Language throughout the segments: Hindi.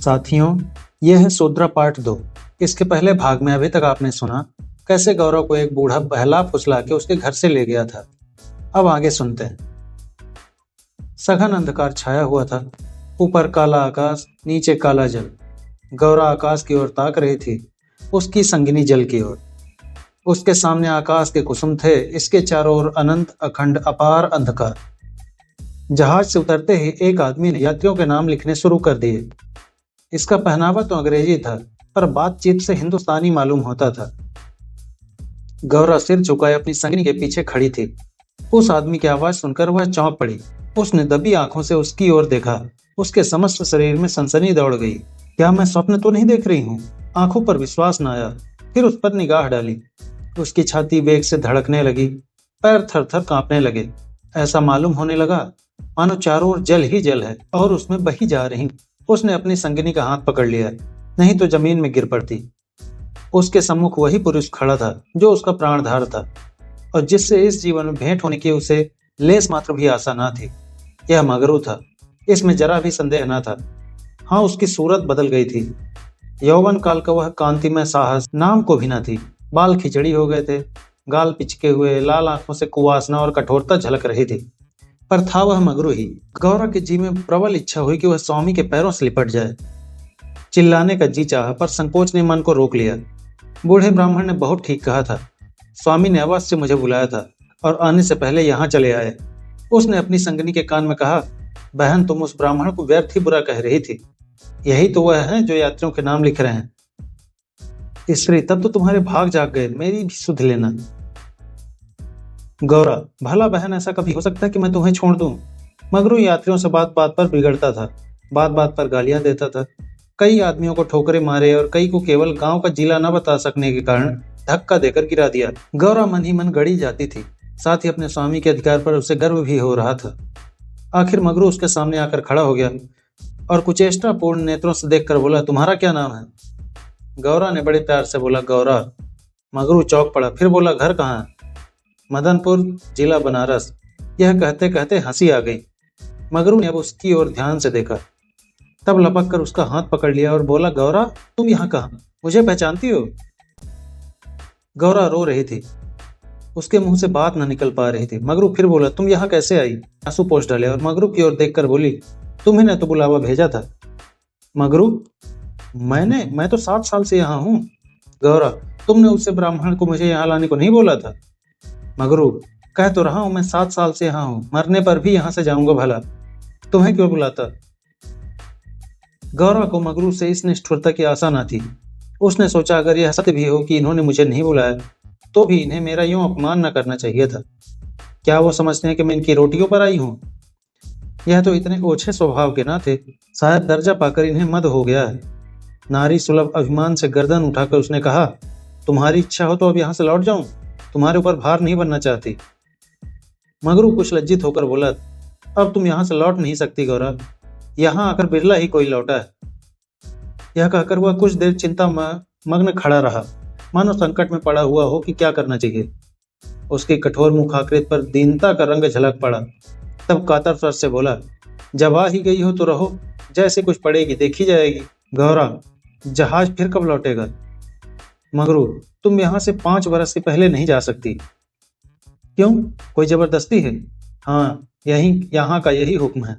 साथियों, यह है सोद्रा पार्ट 2। इसके पहले भाग में अभी तक आपने सुना कैसे गौरव को एक बूढ़ा बहला फुसला के उसके घर से ले गया था। अब आगे सुनते हैं। सघन अंधकार छाया हुआ था। ऊपर काला आकाश, नीचे काला जल। गौरा आकाश की ओर ताक रही थी, उसकी संगिनी जल की ओर। उसके सामने आकाश के कुसुम थे, इसके चारों ओर अनंत अखंड अपार अंधकार। जहाज से उतरते ही एक आदमी ने यात्रियों के नाम लिखने शुरू कर दिए। इसका पहनावा तो अंग्रेजी था, पर बातचीत से हिंदुस्तानी मालूम होता था। गौरा सिर झुकाए अपनी संगिनी के पीछे खड़ी थी। उस आदमी की आवाज सुनकर वह चौंक पड़ी। उसने दबी आंखों से उसकी ओर देखा। उसके समस्त शरीर में सनसनी दौड़ गई। क्या मैं स्वप्न तो नहीं देख रही हूँ? आंखों पर विश्वास न आया। फिर उस पर निगाह डाली। उसकी छाती वेग से धड़कने लगी, पैर थर थर कांपने लगे। ऐसा मालूम होने लगा मानो चारों ओर जल ही जल है और उसमें बही जा रही। उसने अपनी संगिनी का हाथ पकड़ लिया, नहीं तो जमीन में गिर पड़ती। उसके सम्मुख वही पुरुष खड़ा था जो उसका प्राणधार था और जिससे इस जीवन में भेंट होने की उसे लेस मात्र भी आशा न थी। यह मगरू था, इसमें जरा भी संदेह न था। हाँ, उसकी सूरत बदल गई थी। यौवन काल का वह कांतिमय साहस नाम को भी न थी। बाल खिचड़ी हो गए थे, गाल पिचके हुए, लाल आंखों से कुवासना और कठोरता झलक रही थी, पर था वह मगरू ही। गौरा के जी में प्रबल इच्छा हुई कि वह स्वामी के पैरों से लिपट जाए। चिल्लाने का जी चाहा, पर संकोच ने मन को रोक लिया। बूढ़े ब्राह्मण ने बहुत ठीक कहा था। स्वामी ने अवश्य मुझे बुलाया था और आने से पहले यहाँ चले आए। उसने अपनी संगिनी के कान में कहा, बहन, तुम उस ब्राह्मण को व्यर्थ ही बुरा कह रही थी। यही तो वह है जो यात्रियों के नाम लिख रहे हैं। स्त्री, तब तो तुम्हारे भाग जाग गए। मेरी भी सुध लेना। गौरा, भला बहन, ऐसा कभी हो सकता है कि मैं तुम्हें छोड़ दूं? मगरू यात्रियों से बात बात पर बिगड़ता था, बात बात पर गालियां देता था। कई आदमियों को ठोकरे मारे और कई को केवल गांव का जिला न बता सकने के कारण धक्का देकर गिरा दिया। गौरा मन ही मन गड़ी जाती थी, साथ ही अपने स्वामी के अधिकार पर उसे गर्व भी हो रहा था। आखिर मगरू उसके सामने आकर खड़ा हो गया और कुचेष्टापूर्ण नेत्रों से देखकर बोला, तुम्हारा क्या नाम है? गौरा ने बड़े प्यार से बोला, गौरा। मगरू चौंक पड़ा, फिर बोला, घर कहाँ है? मदनपुर, जिला बनारस। यह कहते कहते हंसी आ गई। मगरू ने अब उसकी ओर ध्यान से देखा, तब लपक कर उसका हाथ पकड़ लिया और बोला, गौरा, तुम यहाँ कहाँ? मुझे पहचानती हो? गौरा रो रही थी, उसके मुंह से बात न निकल पा रही थी। मगरू फिर बोला, तुम यहाँ कैसे आई? आंसू पोंछ डाले और मगरू की ओर देखकर बोली, तुम्हें ने तो बुलावा भेजा था। मगरू, मैं तो 7 साल से यहाँ हूँ। गौरा, तुमने उससे ब्राह्मण को मुझे यहाँ लाने को नहीं बोला था? मगरू, कह तो रहा हूं मैं 7 साल से यहाँ हूं, मरने पर भी यहाँ से जाऊंगा। भला तुम्हें क्यों बुलाता? गौरा को मगरू से इस निष्ठुरता की आशा न थी। उसने सोचा, अगर यह सत्य भी हो कि इन्होंने मुझे नहीं बुलाया, तो भी इन्हें मेरा यूं अपमान न करना चाहिए था। क्या वो समझते हैं कि मैं इनकी रोटियों पर आई हूँ? यह तो इतने ओछे स्वभाव के न थे। शायद दर्जा पाकर इन्हें मद हो गया है। नारी सुलभ अभिमान से गर्दन उठाकर उसने कहा, तुम्हारी इच्छा हो तो अब यहाँ से लौट जाऊं, तुम्हारे ऊपर भार नहीं बनना चाहती। मगरू कुछ लज्जित होकर बोला, अब तुम यहाँ से लौट नहीं सकती गौरा, यहाँ आकर बिरला ही कोई लौटा है। यह कहकर वह कुछ देर चिंता मग्न खड़ा रहा, मानो संकट में पड़ा हुआ हो कि क्या करना चाहिए। उसकी कठोर मुखाकृति पर दीनता का रंग झलक पड़ा। तब कातर स्वर से बोला, जब आ ही गई हो तो रहो, जैसे कुछ पड़ेगी देखी जाएगी। गौरा, जहाज फिर कब लौटेगा? मगरू, तुम यहाँ से 5 वर्ष से पहले नहीं जा सकती। क्यों, कोई जबरदस्ती है? हाँ, यहाँ का यही हुक्म है।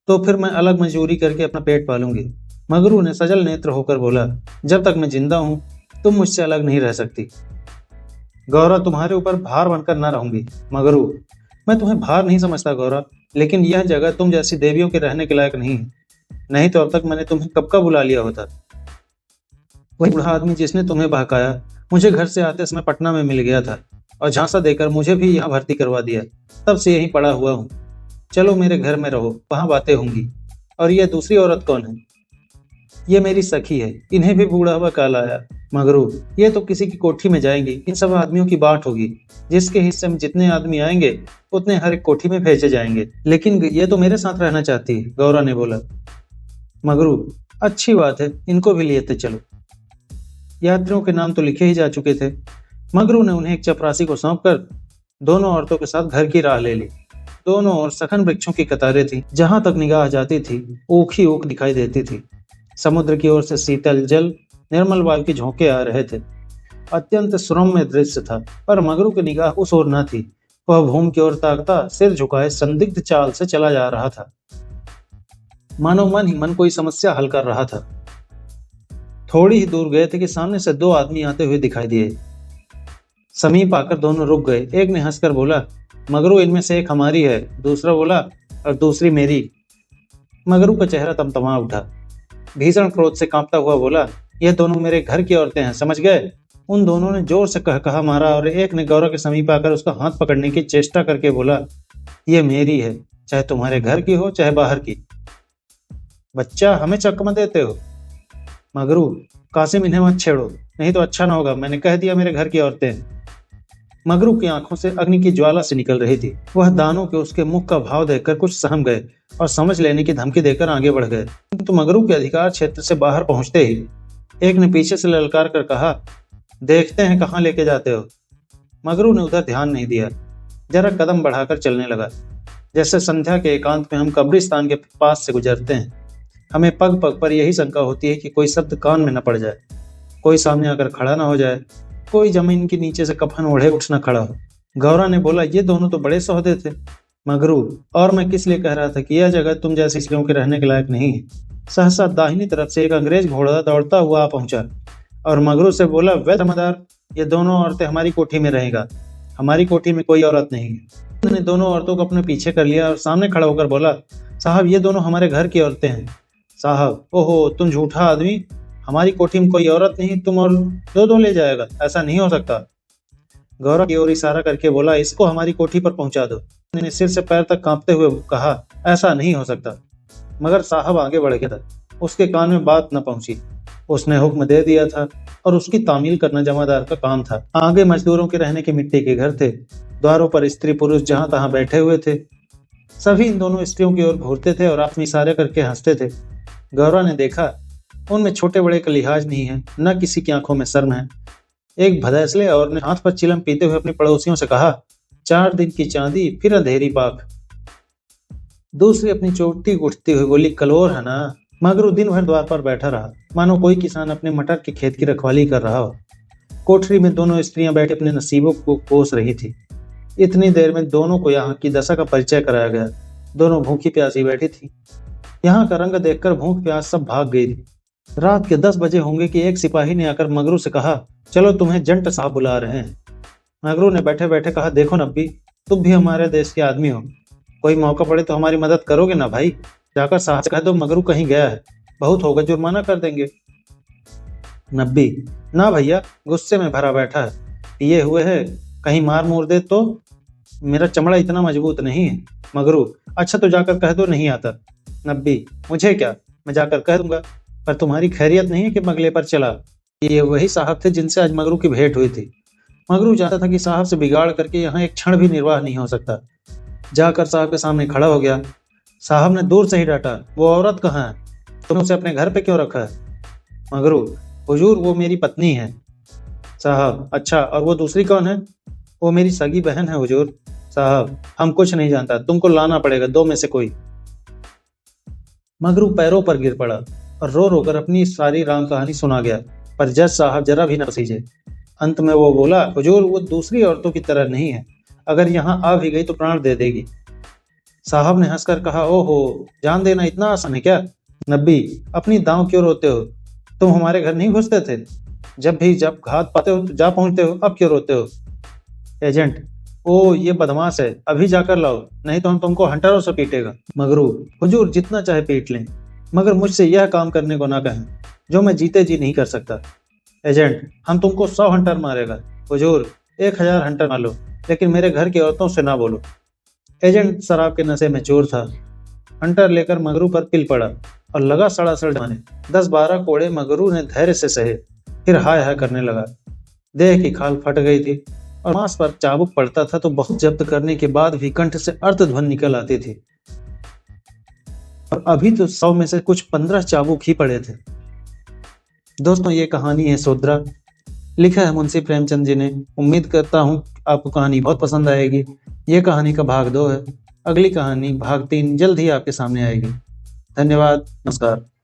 तो फिर मैं अलग मजदूरी करके अपना पेट पालूंगी। मगरू ने सजल नेत्र होकर बोला, जब तक मैं जिंदा हूं तुम मुझसे अलग नहीं रह सकती। गौरा, तुम्हारे ऊपर भार बनकर न रहूंगी। मगरू, मैं तुम्हें भार नहीं समझता गौरा, लेकिन यह जगह तुम जैसी देवियों के रहने के लायक नहीं है। नहीं तो अब तक मैंने तुम्हें कब का बुला लिया होता। वही बूढ़ा आदमी जिसने तुम्हें बहकाया मुझे घर से आते समय पटना में मिल गया था और झांसा देकर मुझे भी यहाँ भर्ती करवा दिया। तब से यहीं पड़ा हुआ हूँ। चलो मेरे घर में रहो, वहां बातें होंगी। और यह दूसरी औरत कौन है? ये मेरी सखी है, इन्हें भी बूढ़ा हुआ काल आया। मगरू, ये तो किसी की कोठी में जाएंगी। इन सब आदमियों की बात होगी, जिसके हिस्से में जितने आदमी आएंगे उतने हर एक कोठी में भेजे जाएंगे। लेकिन ये तो मेरे साथ रहना चाहती है, गौरा ने बोला। मगरू, अच्छी बात है, इनको भी लेते चलो। यात्रियों के नाम तो लिखे ही जा चुके थे। मगरू ने उन्हें एक चपरासी को सौंपकर दोनों औरतों के साथ घर की राह ले ली। दोनों ओर सघन वृक्षों की कतारें थी। जहां तक निगाह जाती थी ऊख ही ऊख दिखाई देती थी। समुद्र की ओर से शीतल जल, निर्मल वायु के झोंके आ रहे थे। अत्यंत सुरम्य दृश्य था, पर मगरू की निगाह उस ओर न थी। वह भूमि की ओर ताकता सिर झुकाए संदिग्ध चाल से चला जा रहा था, मानो मन ही मन कोई समस्या हल कर रहा था। थोड़ी ही दूर गए थे कि सामने से दो आदमी आते हुए दिखाई दिए। समीप आकर दोनों रुक गए। एक ने हंसकर बोला, मगरू, इनमें से एक हमारी है। दूसरा बोला, और दूसरी मेरी। मगरू का चेहरा तमतमा उठा। भीषण क्रोध से कांपता हुआ बोला, यह दोनों मेरे घर की औरतें हैं, समझ गए? उन दोनों ने जोर से कहा मारा और एक ने गौरव के समीप आकर उसका हाथ पकड़ने की चेष्टा करके बोला, यह मेरी है, चाहे तुम्हारे घर की हो चाहे बाहर की। बच्चा, हमें चकमा देते हो? मगरू, कासिम, इन्हें मत छेड़ो, नहीं तो अच्छा ना होगा। मैंने कह दिया मेरे घर की औरतें हैं। मगरू की आंखों से अग्नि की ज्वाला से निकल रही थी। वह दानों के उसके मुख का भाव देखकर कुछ सहम गए और समझ लेने की धमकी देकर आगे बढ़ गए। तो मगरू के अधिकार क्षेत्र से बाहर पहुंचते ही एक ने पीछे से ललकार कर कहा, देखते हैं कहाँ लेके जाते हो। मगरू ने उधर ध्यान नहीं दिया, जरा कदम बढ़ाकर चलने लगा। जैसे संध्या के एकांत में हम कब्रिस्तान के पास से गुजरते हैं, हमें पग पग पर यही शंका होती है कि कोई शब्द कान में न पड़ जाए, कोई सामने आकर खड़ा न हो जाए, कोई जमीन के नीचे से कफन ओढ़े उठ न खड़ा हो। गौरा ने बोला, ये दोनों तो बड़े सौदे थे। मगरू, और मैं किस लिए कह रहा था कि यह जगह तुम जैसी स्त्रियों के रहने के लायक नहीं है। सहसा दाहिनी तरफ से एक अंग्रेज घोड़ा दौड़ता हुआ आ पहुंचा और मगरू से बोला, वे जमादार, ये दोनों औरतें हमारी कोठी में रहेगा। हमारी कोठी में कोई औरत नहीं है। उन्होंने दोनों औरतों को अपने पीछे कर लिया और सामने खड़ा होकर बोला, साहब, ये दोनों हमारे घर की औरतें हैं। साहब, ओहो, तुम झूठा आदमी, हमारी कोठी में कोई औरत नहीं, तुम और दो ले जाएगा, ऐसा नहीं हो सकता। गौरव की ओर इशारा करके बोला, इसको हमारी कोठी पर पहुंचा दो। मैंने सिर से पैर तक कांपते हुए कहा, ऐसा नहीं हो सकता। मगर साहब आगे बढ़ गया था, उसके कान में बात न पहुंची। उसने हुक्म दे दिया था और उसकी तामील करना जमादार का काम था। आगे मजदूरों के रहने के मिट्टी के घर थे। द्वारों पर स्त्री पुरुष जहां तहां बैठे हुए थे। सभी इन दोनों स्त्रियों की ओर घूरते थे और हाथ में इशारे करके हंसते थे। गौरव ने देखा, उनमें छोटे बड़े का लिहाज नहीं है, न किसी की आंखों में शर्म है। एक भदैसले और ने हाथ पर चिलम पीते हुए अपने पड़ोसियों से कहा, 4 दिन की चांदी फिर अंधेरी पाक। दूसरी अपनी चोटी उठती हुई बोली, कलोर है ना। मगरू दिन भर द्वार पर बैठा रहा, मानो कोई किसान अपने मटर के खेत की रखवाली कर रहा हो। कोठरी में दोनों स्त्रियां बैठे अपने नसीबों को कोस रही थी। इतनी देर में दोनों को यहाँ की दशा का परिचय कराया गया। दोनों भूखी प्यासी बैठी थी। यहाँ का रंग देखकर भूख प्यास सब भाग गई थी। रात के 10 बजे होंगे कि एक सिपाही ने आकर मगरू से कहा, चलो तुम्हें जंट साहब बुला रहे हैं। मगरू ने बैठे बैठे कहा, देखो नब्बी, तुम भी हमारे देश के आदमी हो, कोई मौका पड़े तो हमारी मदद करोगे ना भाई? जाकर साहब से कह दो मगरू कहीं गया है, बहुत होगा जुर्माना कर देंगे। नब्बी, ना भैया, गुस्से में भरा बैठा है, पिए हुए है, कहीं मार मूर दे तो। मेरा चमड़ा इतना मजबूत नहीं है। मगरू, अच्छा तो जाकर कह दो नहीं आता। नब्बी, मुझे क्या, मैं जाकर कह दूंगा, पर तुम्हारी खैरियत नहीं है कि मगले पर चला। ये वही साहब थे जिनसे आज मगरू की भेंट हुई थी। मगरू जानता था कि साहब से बिगाड़ करके यहाँ एक क्षण भी निर्वाह नहीं हो सकता। जाकर साहब के सामने खड़ा हो गया। साहब ने दूर से ही डांटा, वो औरत कहाँ है? तुमने उसे अपने घर पे क्यों रखा है? मगरू, हुजूर, वो मेरी पत्नी है। साहब, अच्छा, और वो दूसरी कौन है? वो मेरी सगी बहन है हुजूर। साहब, हम कुछ नहीं जानता, तुमको लाना पड़ेगा, दो में से कोई। मगरू पैरों पर गिर पड़ा और रो रो कर अपनी सारी राम कहानी सुना गया, पर जज साहब जरा भी न पसीजे। अंत में वो बोला, हुजूर, वो दूसरी औरतों की तरह नहीं है, अगर यहाँ आ भी गई तो प्राण दे देगी। साहब ने हंसकर कहा, ओहो, जान देना इतना आसान है क्या? नब्बी, अपनी दांव क्यों रोते हो? तुम हमारे घर नहीं घुसते थे? जब घात पाते हो तो जा पहुंचते हो, अब क्यों रोते हो? एजेंट, ओ ये बदमाश है, अभी जाकर लाओ, नहीं तो हम तुमको हंटरों से पीटेगा। मगरू, हुजूर जितना चाहे पीट लें, मगर मुझसे यह काम करने को ना कहें जो मैं जीते जी नहीं कर सकता। एजेंट, हम तुमको 100 हंटर मारेगा। हुजूर, 1000 हंटर मार लो, लेकिन मेरे घर की औरतों से ना बोलो। एजेंट शराब के नशे में चोर था। हंटर लेकर मगरू पर पिल पड़ा और लगा सड़ासड़ जाने। 10-12 कोड़े मगरू ने धैर्य से सहे, फिर हाय हाय करने लगा। देह की खाल फट गई थी और मांस पर चाबुक पड़ता था तो बहुत जब्त करने के बाद भी कंठ से अर्थध्वनि निकल आती थी। और अभी तो 100 में से कुछ 15 चाबुक ही पड़े थे। दोस्तों, ये कहानी है सोद्रा, लिखा है मुंशी प्रेमचंद जी ने। उम्मीद करता हूँ आपको कहानी बहुत पसंद आएगी। ये कहानी का भाग 2 है। अगली कहानी भाग 3 जल्द ही आपके सामने आएगी। धन्यवाद, नमस्कार।